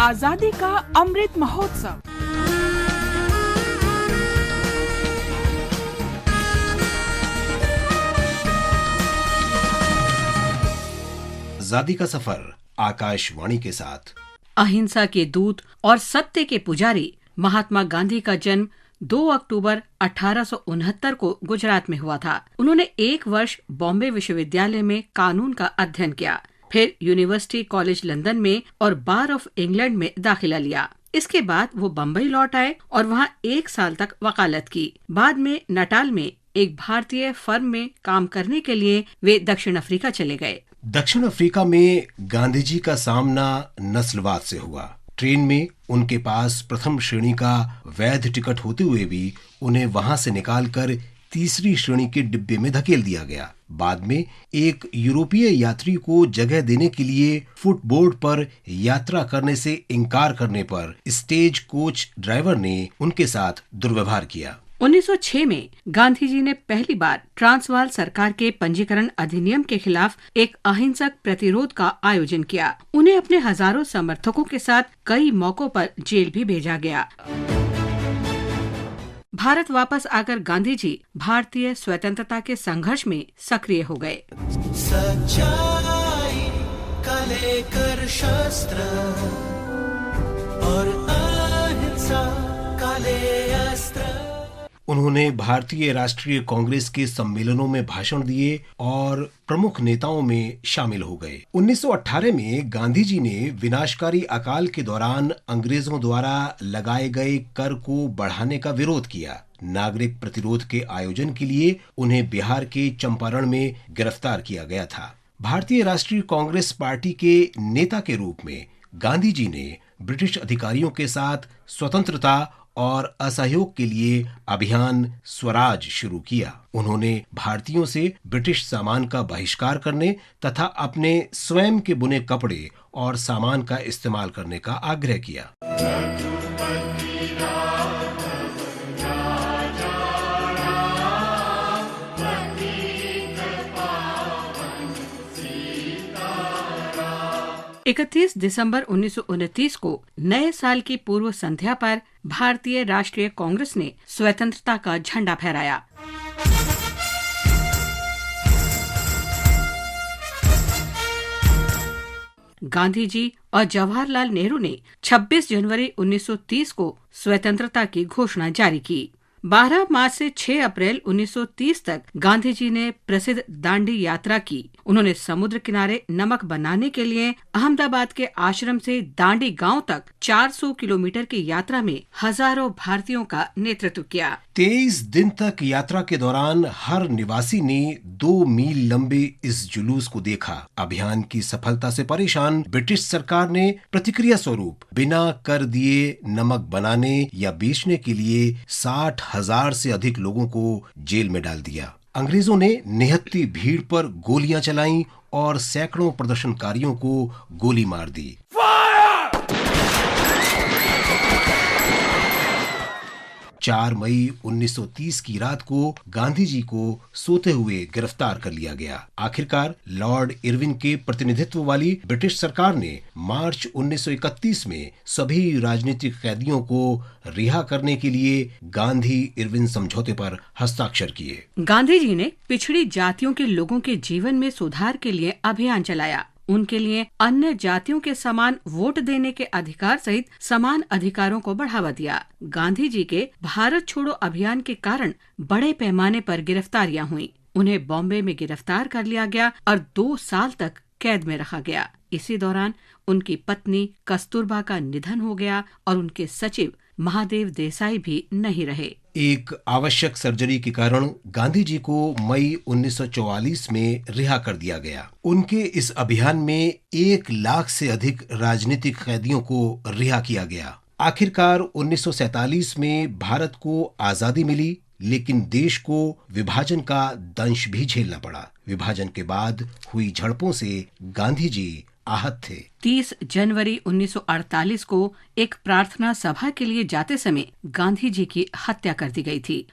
आजादी का अमृत महोत्सव। आजादी का सफर आकाशवाणी के साथ। अहिंसा के दूत और सत्य के पुजारी महात्मा गांधी का जन्म 2 अक्टूबर 1869 को गुजरात में हुआ था। उन्होंने 1 वर्ष बॉम्बे विश्वविद्यालय में कानून का अध्ययन किया, फिर यूनिवर्सिटी कॉलेज लंदन में और बार ऑफ इंग्लैंड में दाखिला लिया। इसके बाद वो बम्बई लौट आए और वहाँ 1 साल तक वकालत की। बाद में नटाल में एक भारतीय फर्म में काम करने के लिए वे दक्षिण अफ्रीका चले गए। दक्षिण अफ्रीका में गांधी जी का सामना नस्लवाद से हुआ। ट्रेन में उनके पास प्रथम श्रेणी का वैध टिकट होते हुए भी उन्हें वहां से निकालकर तीसरी श्रेणी के डिब्बे में धकेल दिया गया। बाद में एक यूरोपीय यात्री को जगह देने के लिए फुटबोर्ड पर यात्रा करने से इनकार करने पर स्टेज कोच ड्राइवर ने उनके साथ दुर्व्यवहार किया। 1906 में गांधी जी ने पहली बार ट्रांसवाल सरकार के पंजीकरण अधिनियम के खिलाफ एक अहिंसक प्रतिरोध का आयोजन किया। उन्हें अपने हजारों समर्थकों के साथ कई मौकों पर जेल भी भेजा गया। भारत वापस आकर गांधी जी भारतीय स्वतंत्रता के संघर्ष में सक्रिय हो गए। सच्चाई का लेकर शस्त्र और अहिंसा का ले अस्त्र। उन्होंने भारतीय राष्ट्रीय कांग्रेस के सम्मेलनों में भाषण दिए और प्रमुख नेताओं में शामिल हो गए। 1918 में गांधी जी ने विनाशकारी अकाल के दौरान अंग्रेजों द्वारा लगाए गए कर को बढ़ाने का विरोध किया। नागरिक प्रतिरोध के आयोजन के लिए उन्हें बिहार के चंपारण में गिरफ्तार किया गया था। भारतीय राष्ट्रीय कांग्रेस पार्टी के नेता के रूप में गांधी जी ने ब्रिटिश अधिकारियों के साथ स्वतंत्रता और असहयोग के लिए अभियान स्वराज शुरू किया। उन्होंने भारतीयों से ब्रिटिश सामान का बहिष्कार करने तथा अपने स्वयं के बुने कपड़े और सामान का इस्तेमाल करने का आग्रह किया। 31 दिसंबर 1929 को नए साल की पूर्व संध्या पर भारतीय राष्ट्रीय कांग्रेस ने स्वतंत्रता का झंडा फहराया। गांधी जी और जवाहरलाल नेहरू ने 26 जनवरी 1930 को स्वतंत्रता की घोषणा जारी की। 12 मार्च से 6 अप्रैल 1930 तक गांधी जी ने प्रसिद्ध दांडी यात्रा की। उन्होंने समुद्र किनारे नमक बनाने के लिए अहमदाबाद के आश्रम से दांडी गांव तक 400 किलोमीटर की यात्रा में हजारों भारतीयों का नेतृत्व किया। 23 दिन तक यात्रा के दौरान हर निवासी ने 2 मील लंबे इस जुलूस को देखा। अभियान की सफलता से परेशान ब्रिटिश सरकार ने प्रतिक्रिया स्वरूप बिना कर दिए नमक बनाने या बेचने के लिए 60,000 से अधिक लोगों को जेल में डाल दिया। अंग्रेजों ने निहत्ती भीड़ पर गोलियां चलाईं और सैकड़ों प्रदर्शनकारियों को गोली मार दी। 4 मई 1930 की रात को गांधी जी को सोते हुए गिरफ्तार कर लिया गया। आखिरकार लॉर्ड इरविन के प्रतिनिधित्व वाली ब्रिटिश सरकार ने मार्च 1931 में सभी राजनीतिक कैदियों को रिहा करने के लिए गांधी इरविन समझौते पर हस्ताक्षर किए। गांधी जी ने पिछड़ी जातियों के लोगों के जीवन में सुधार के लिए अभियान चलाया। उनके लिए अन्य जातियों के समान वोट देने के अधिकार सहित समान अधिकारों को बढ़ावा दिया। गांधी जी के भारत छोड़ो अभियान के कारण बड़े पैमाने पर गिरफ्तारियां हुई। उन्हें बॉम्बे में गिरफ्तार कर लिया गया और 2 साल तक कैद में रखा गया। इसी दौरान उनकी पत्नी कस्तूरबा का निधन हो गया और उनके सचिव महादेव देसाई भी नहीं रहे। एक आवश्यक सर्जरी के कारण गांधी जी को मई 1944 में रिहा कर दिया गया। उनके इस अभियान में 1 लाख से अधिक राजनीतिक कैदियों को रिहा किया गया। आखिरकार 1947 में भारत को आजादी मिली, लेकिन देश को विभाजन का दंश भी झेलना पड़ा। विभाजन के बाद हुई झड़पों से गांधी जी आहत थे। 30 जनवरी 1948 को एक प्रार्थना सभा के लिए जाते समय गांधी जी की हत्या कर दी गई थी।